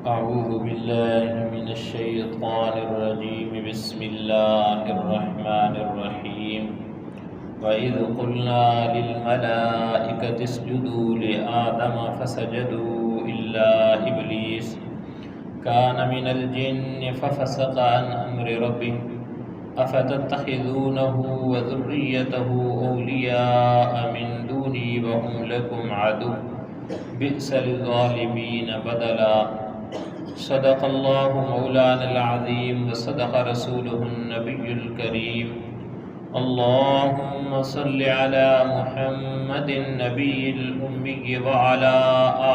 أعوذ بالله من الشيطان الرجيم بسم الله الرحمن الرحيم وإذ قلنا للملائكة اسجدوا لآدم فسجدوا إلا إبليس كان من الجن ففسق عن أمر ربه أفتتخذونه وذريته أولياء من دوني وهم لكم عدو بئس للظالمين بدلا صدق الله مولانا العظيم وصدق رسوله النبي الكريم اللهم صل على محمد النبي الأمي وعلى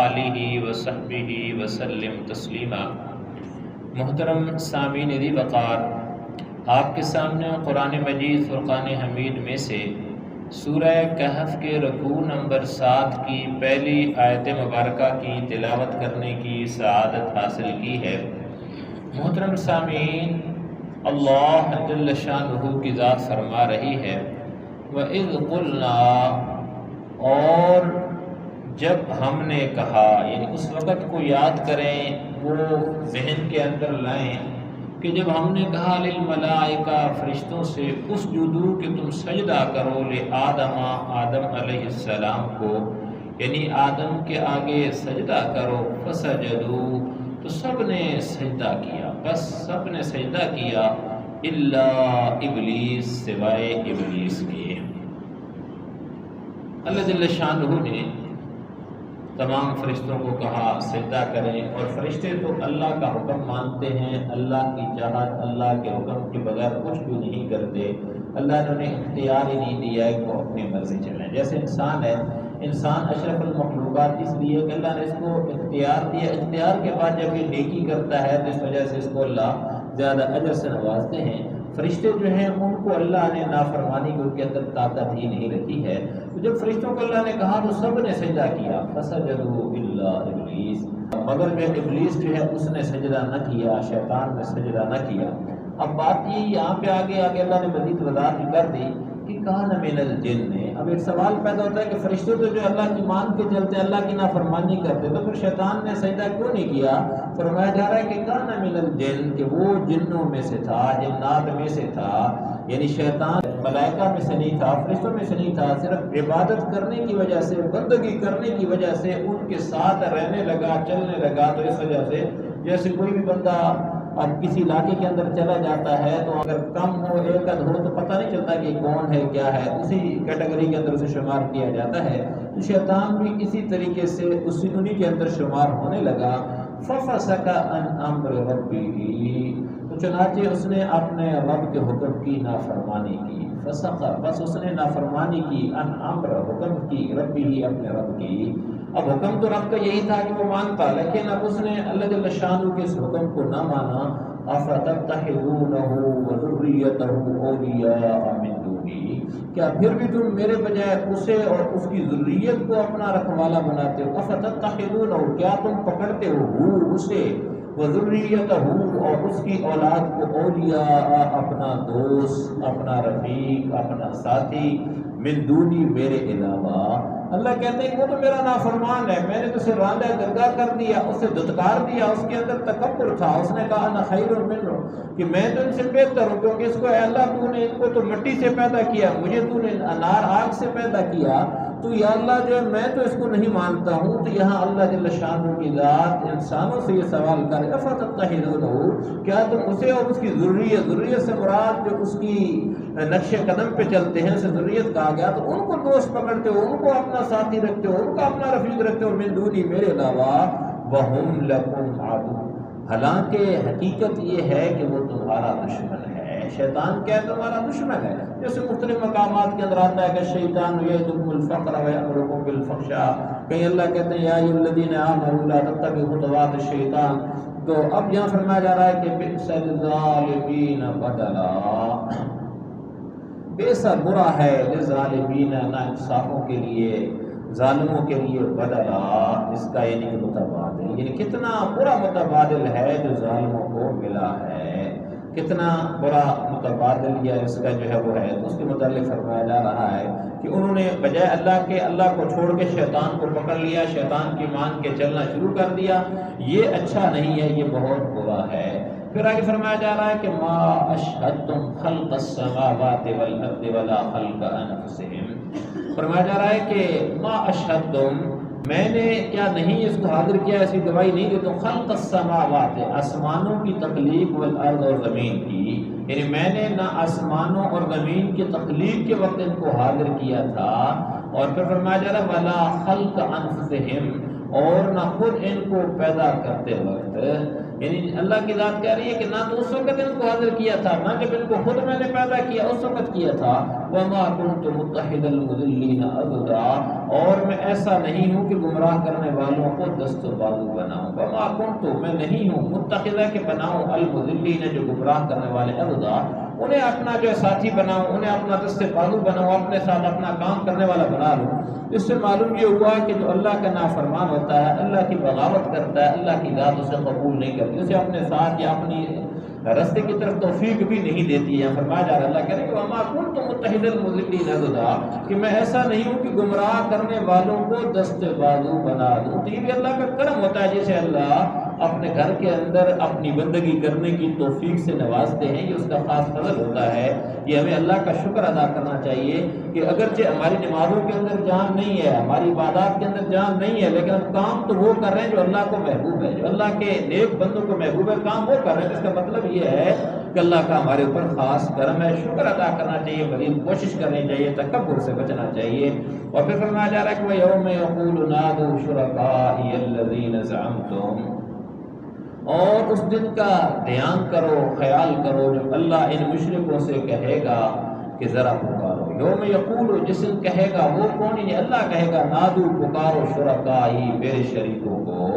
آله وصحبه وسلم تسلیما۔ محترم سامعین ذی وقار، آپ کے سامنے قرآن مجید فرقان حمید میں سے سورہ کہف کے رکوع نمبر 7 کی پہلی آیت مبارکہ کی تلاوت کرنے کی سعادت حاصل کی ہے۔ محترم سامعین، اللہ جل شانہ کی ذات فرما رہی ہے وَإِذْ قُلْنَا، اور جب ہم نے کہا، یعنی اس وقت کو یاد کریں، وہ ذہن کے اندر لائیں کہ جب ہم نے کہا للملائکہ، فرشتوں سے، اسجدو کہ تم سجدہ کرو لآدم، آدم علیہ السلام کو، یعنی آدم کے آگے سجدہ کرو، فسجدو تو سب نے سجدہ کیا، بس سب نے سجدہ کیا، الا ابلیس، سوائے ابلیس کے۔ اللہ جل شانہ نے تمام فرشتوں کو کہا سجدہ کریں، اور فرشتے تو اللہ کا حکم مانتے ہیں، اللہ کی چاہت، اللہ کے حکم کے بغیر کچھ بھی نہیں کرتے۔ اللہ نے انہیں اختیار ہی نہیں دیا ہے کہ وہ اپنی مرضی چلیں۔ جیسے انسان ہے، انسان اشرف المخلوقات اس لیے کہ اللہ نے اس کو اختیار دیا، اختیار کے بعد جب یہ نیکی کرتا ہے تو اس وجہ سے اس کو اللہ زیادہ اجر سے نوازتے ہیں۔ فرشتے جو ہیں ان کو اللہ نے نافرمانی کے ان کے اندر طاقت ہی نہیں رکھی ہے، تو جب فرشتوں کو اللہ نے کہا تو سب نے سجدہ کیا، فسجدوا الا ابلیس، مگر جو ابلیس جو ہے اس نے سجدہ نہ کیا، شیطان نے سجدہ نہ کیا۔ اب بات یہ یہاں پہ آگے اللہ نے مزید وضاحت کر دی کہ کان من الجن۔ اب ایک سوال پیدا ہوتا ہے کہ فرشتے تو جو اللہ کی مان کے چلتے، اللہ کی نافرمانی کرتے، تو پھر شیطان نے سجدہ کیوں نہیں کیا؟ فرمایا جا رہا ہے کہ کان من الجن، کہ وہ جنوں میں سے تھا، جنات میں سے تھا، یعنی شیطان ملائکہ میں سے نہیں تھا، فرشتوں میں سے نہیں تھا، صرف عبادت کرنے کی وجہ سے، بندگی کرنے کی وجہ سے ان کے ساتھ رہنے لگا، چلنے لگا۔ تو اس وجہ سے جیسے کوئی بھی بندہ اب کسی علاقے کے اندر چلا جاتا ہے تو اگر کم ہو، ایک عدد ہو، تو پتہ نہیں چلتا کہ کون ہے کیا ہے، اسی کیٹیگری کے اندر اسے شمار کیا جاتا ہے۔ تو شیطان بھی اسی طریقے سے انہی کے اندر شمار ہونے لگا۔ فَفَسَقَ عَنْ أَمْرِ رَبِّهِ، تو چنانچہ اس نے اپنے رب کے حکم کی نافرمانی کی۔ فَسَقَ، بس اس نے نافرمانی کی، عَنْ أَمْرِ، حکم کی، رَبِّهِ، اپنے رب کی۔ اب حکم تو رب کا یہی تھا کہ وہ مانتا، لیکن اب اس نے اللہ جل شانہ کے اس حکم کو نہ مانا۔ أَفَتَتَّخِذُونَهُ وَذُرِّيَّتَهُ أَوْلِيَاءَ مِن دُونِي، کیا پھر بھی تم میرے بجائے اسے اور اس کی ذریت کو اپنا رکھوالا بناتے ہو؟ أَفَتَتَّخِذُونَهُ، کیا تم پکڑتے ہو اسے، وَذُرِّيَّتَهُ، اور اس کی اولاد کو، اولیاء، اپنا دوست، اپنا رفیق، اپنا ساتھی، من دونی، میرے علاوہ۔ اللہ کہتے ہیں کہ وہ تو میرا نافرمان ہے، میں نے تو اسے راندہ درگاہ کر دیا، اسے دھتکار دیا، اس کے اندر تکبر تھا، اس نے کہا انا خیر منہ، کہ میں تو ان سے بہتر ہوں، کیونکہ اس کو اے اللہ تو نے ان کو تو مٹی سے پیدا کیا، مجھے تو نے انار آگ سے پیدا کیا، تو یا اللہ جو ہے میں تو اس کو نہیں مانتا ہوں۔ تو یہاں اللہ جل شانہ کی ذات انسانوں سے یہ سوال کرے، افتتخذونہ، کیا تم اسے اور اس کی ذریت سے مراد جو اس کی نقش قدم پہ چلتے ہیں، اسے ذریت کہا گیا، تو ان کو دوست پکڑتے ہو، ان کو اپنا ساتھی رکھتے ہو، ان کا اپنا رفیق رکھتے ہو، من دونی، میرے علاوہ، وہم لکم عدو، حالانکہ حقیقت یہ ہے کہ وہ تمہارا دشمن ہے۔ شیطان کیا ہے؟ تمہارا دشمن ہے۔ جیسے مختلف مقامات کے اندر آتا ہے کہ شیطان یعدکم الفقر ویأمرکم بالفحشاء، کہیں اللہ کہتے ہیں یا ایھا الذین آمنوا لا تتبعوا خطوات الشیطان۔ تو اب یہاں فرمایا جا رہا ہے کہ بئس للظالمین بدلا، ایسا برا ہے للظالمین، ناانصافوں کے لیے، ظالموں کے لیے، بدلا، اس کا یعنی کہ متبادل، یعنی کتنا برا متبادل ہے جو ظالموں کو ملا ہے۔ کتنا برا متبادل یا اس کا جو ہے وہ ہے۔ تو اس کے متعلق فرمایا جا رہا ہے کہ انہوں نے بجائے اللہ کو چھوڑ کے شیطان کو پکڑ لیا، شیطان کی مان کے چلنا شروع کر دیا، یہ اچھا نہیں ہے، یہ بہت برا ہے۔ پھر آگے فرمایا جا رہا ہے کہ ما اشہدتم خلق السماوات والارض ولا خلق انفسہم، فرمایا جا رہا ہے کہ ما اشہدتم، میں نے کیا نہیں اس کو حاضر کیا، ایسی گواہی نہیں دیتا ہوں، خلق السماوات، آسمانوں کی تخلیق، والارض اور زمین کی، یعنی میں نے نہ آسمانوں اور زمین کی تخلیق کے وقت ان کو حاضر کیا تھا، اور پھر فرمایا جا رہا ہے ولا خلق انفسہم، اور نہ خود ان کو پیدا کرتے وقت، یعنی اللہ کی ذات کہہ رہی ہے کہ نہ تو اس وقت ان کو حاضر کیا تھا، نہ جب ان کو خود میں نے پیدا کیا اس وقت کیا تھا، وما كنت متخذ المضلین عضدا، اور میں ایسا نہیں ہوں کہ گمراہ کرنے والوں کو دست و بازو بناؤں، وما كنت، میں نہیں ہوں، متخذہ کے بناؤں، المضلین جو گمراہ کرنے والے، عضدا انہیں اپنا جو ساتھی بناؤں، انہیں اپنا دست بازو بناؤں، اپنے ساتھ اپنا کام کرنے والا بنا لوں۔ اس سے معلوم یہ ہوا کہ جو اللہ کا نافرمان ہوتا ہے، اللہ کی بغاوت کرتا ہے، اللہ کی ذات اسے قبول نہیں کرتی، اسے اپنے ساتھ یا اپنی رستے کی طرف توفیق بھی نہیں دیتی ہے۔ فرمایا جا رہا ہے اللہ کہہ رہے کہ وما كنت متخذ المضلین عضدا، کہ میں ایسا نہیں ہوں کہ گمراہ کرنے والوں کو دست بازو بنا دوں۔ تو یہ بھی اللہ کا کرم ہوتا ہے، جیسے اللہ اپنے گھر کے اندر اپنی بندگی کرنے کی توفیق سے نوازتے ہیں، یہ اس کا خاص فضل ہوتا ہے۔ یہ ہمیں اللہ کا شکر ادا کرنا چاہیے کہ اگرچہ ہماری نمازوں کے اندر جان نہیں ہے، ہماری عبادات کے اندر جان نہیں ہے، لیکن ہم کام تو وہ کر رہے ہیں جو اللہ کو محبوب ہے، جو اللہ کے نیک بندوں کو محبوب ہے، کام وہ کر رہے ہیں، جس کا مطلب یہ ہے کہ اللہ کا ہمارے اوپر خاص کرم ہے، شکر ادا کرنا چاہیے، مزید کوشش کرنی چاہیے، تکبر سے بچنا چاہیے۔ اور پھر فرمایا جا رہا ہے کہ وَيَوْمَ يَقُولُ نَادُوا شُرَكَائِيَ الَّذِينَ زَعَمْتُمْ، اور اس دن کا دھیان کرو، خیال کرو جب اللہ ان مشرکوں سے کہے گا کہ ذرا پکارو، یوم یقول، جس دن کہے گا وہ کون ہے؟ اللہ کہے گا نادو، پکارو، شرکائی، میرے شریکوں کو،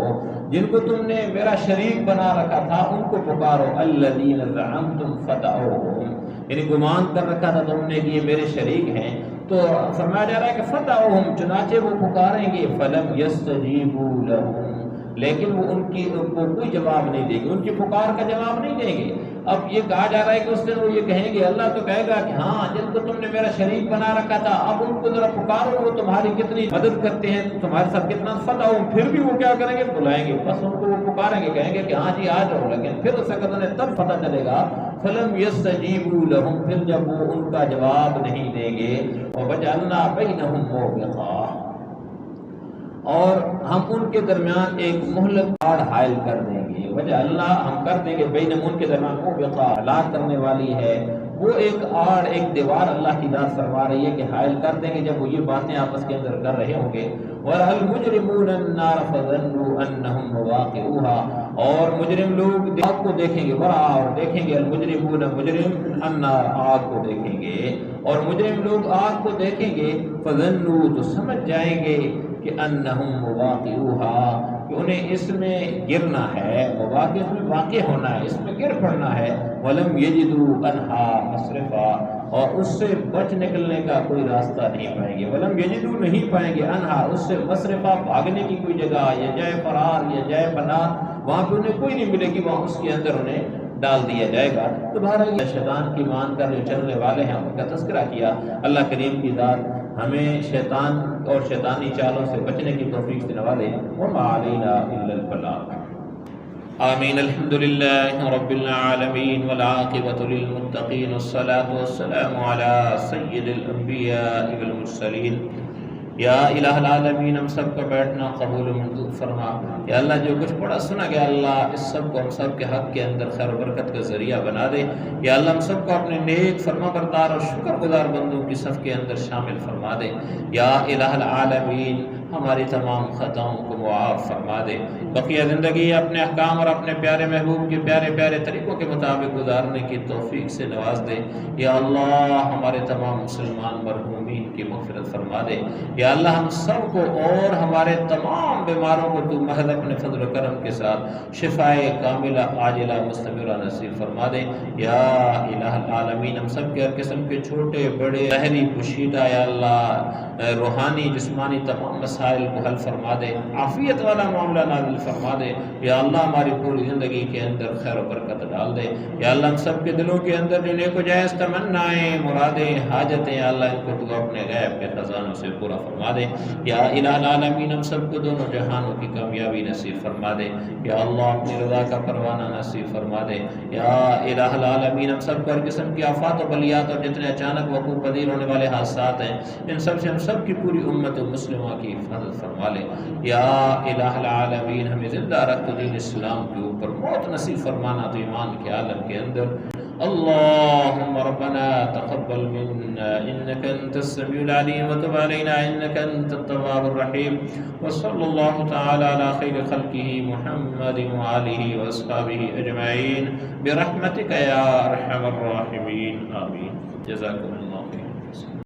جن کو تم نے میرا شریک بنا رکھا تھا ان کو پکارو، الذین زعمتم فتعوہم، یعنی گمان کر رکھا تھا تم نے کہ یہ میرے شریک ہیں، تو فرمایا جا رہا ہے کہ فتعوہم، چنانچہ وہ پکاریں گے، فلم یستجیبوا لہم، لیکن وہ ان کو کوئی جواب نہیں دیں گے، ان کی پکار کا جواب نہیں دیں گے۔ اب یہ کہا جا رہا ہے کہ اس دن وہ یہ کہیں گے، اللہ تو کہے گا کہ ہاں جن کو تم نے میرا شریک بنا رکھا تھا اب ان کو ذرا پکارو، وہ تمہاری کتنی مدد کرتے ہیں، تمہارے ساتھ کتنا فتح ہو، پھر بھی وہ کیا کریں گے؟ بلائیں گے، بس ان کو وہ پکاریں گے، کہیں گے کہ ہاں جی آ جاؤ، لیکن پھر اس وقت انہیں تب پتہ چلے گا فلم یستجیبوا لہم، پھر جب وہ ان کا جواب نہیں دیں گے، وجعلنا بینہم موبقا، اور ہم ان کے درمیان ایک مہلک آڑ حائل کر دیں گے، وجہ اللہ ہم کر دیں گے بینہم، ان کے درمیان موبقا، ہلاک کرنے والی ہے، وہ ایک آڑ، ایک دیوار اللہ کی ذات فرما رہی ہے کہ حائل کر دیں گے جب وہ یہ باتیں آپس کے اندر کر رہے ہوں گے۔ وَرَأَى الْمُجْرِمُونَ النَّارَ فَظَنُّوا أَنَّهُمْ مُوَاقِعُوهَا، اور مجرم لوگ آگ کو دیکھیں گے، ورا، اور دیکھیں گے، المجرمون، مجرم، النار، آگ کو دیکھیں گے، اور مجرم لوگ آگ کو دیکھیں گے، فَظَنُّوا، تو سمجھ جائیں گے کہ انہم مواقعوها، کہ انہیں اس میں گرنا ہے، مواقع اس میں واقع ہونا ہے، اس میں گر پڑنا ہے، ولم یجدوا عنہا مصرفا، اور اس سے بچ نکلنے کا کوئی راستہ نہیں پائیں گے، ولم یجدوا، نہیں پائیں گے، عنہا، اس سے مصرفا، بھاگنے کی کوئی جگہ یا جائے فرار یا جائے پناہ، وہاں پہ انہیں کوئی نہیں ملے گی، وہاں اس کے اندر انہیں ڈال دیا جائے گا۔ تو بہرحال شیطان کی مان کر جو چلنے والے ہیں ان کا تذکرہ کیا۔ اللہ کریم کی ذات ہمیں شیطان اور شیطانی چالوں سے بچنے کی توفیق سے نوازے۔ وما علینا الا البلاغ۔ آمین۔ الحمد للہ رب العالمین والعاقبۃ للمتقین والصلاة والسلام علی سید الانبیاء والمرسلین۔ یا الہ العالمین، ہم سب کا بیٹھنا قبول و منظور فرما۔ یا اللہ جو کچھ پڑھا سنا گیا، اللہ اس سب کو ہم سب کے حق کے اندر خیر و برکت کا ذریعہ بنا دے۔ یا اللہ ہم سب کو اپنے نیک فرما بردار اور شکر گزار بندوں کی صف کے اندر شامل فرما دے۔ یا الہ العالمین، ہماری تمام خطاؤں کو معاف فرما دے۔ بقیہ زندگی اپنے احکام اور اپنے پیارے محبوب کے پیارے پیارے طریقوں کے مطابق گزارنے کی توفیق سے نواز دے۔ یا اللہ ہمارے تمام مسلمان مرحومین کی مغفرت فرما دے۔ یا اللہ ہم سب کو اور ہمارے تمام بیماروں کو تو محض اپنے فضل و کرم کے ساتھ شفائے کاملہ عاجلہ مستمرہ نصیب فرما دے۔ یا الہ العالمین، ہم سب کے ہر قسم کے چھوٹے بڑے ظاہری پوشیدہ، یا اللہ روحانی جسمانی تمام مسائل مسائل کو حل فرما دے، عافیت والا معاملہ نازل فرما دے۔ یا اللہ ہماری پوری زندگی کے اندر خیر و برکت ڈال دے۔ یا اللہ ہم سب کے دلوں کے اندر جو نیک و جائز تمنائیں، مرادیں، حاجتیں، یا اللہ ان کو تو اپنے غیب کے خزانوں سے پورا فرما دے۔ یا الہ العالمین ہم سب کو دونوں جہانوں کی کامیابی نصیب فرما دے۔ یا اللہ اپنی رضا کا پروانہ نصیب فرما دے۔ یا الہ العالمین ہم سب کو ہر قسم کی آفات و بلیات اور جتنے اچانک وقوع پذیر ہونے والے حادثات ہیں ان سب سے ہم سب کی پوری امت مسلمہ کی حفاظت فرما لے۔ یا الہ العالمین ہمیں زندہ رکھ تو دین اسلام کے اوپر، موت نصیب فرمانا تو ایمان کے عالم کے اندر۔ اللهم ربنا تقبل منا انك انت السميع العليم وتب علينا انك انت التواب الرحيم، وصلى الله تعالى على خير خلقه محمد وآله واصحابه اجمعين برحمتك يا ارحم الراحمين آمين۔ جزاكم الله خيرا۔